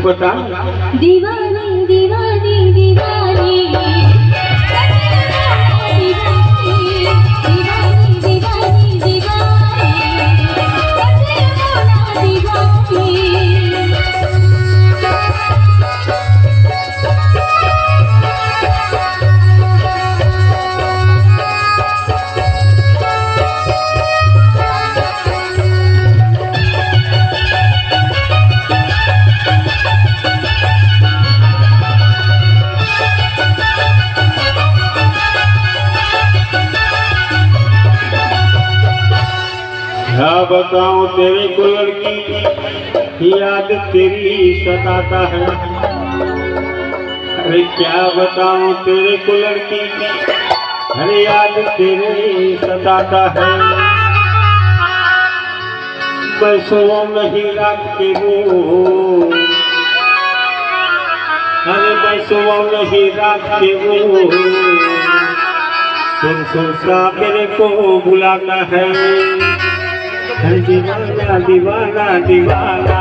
बता। दीवानी दीवानी दीवानी क्या बताऊं तेरे को लड़की याद तेरी सताता है। अरे क्या बताऊं तेरे को लड़की अरे याद तेरी सताता है। बसों में ही रात के वो अरे बसों में ही रात के वो सुन सा मेरे को बुलाता है। दीवाना दीवाना दीवाना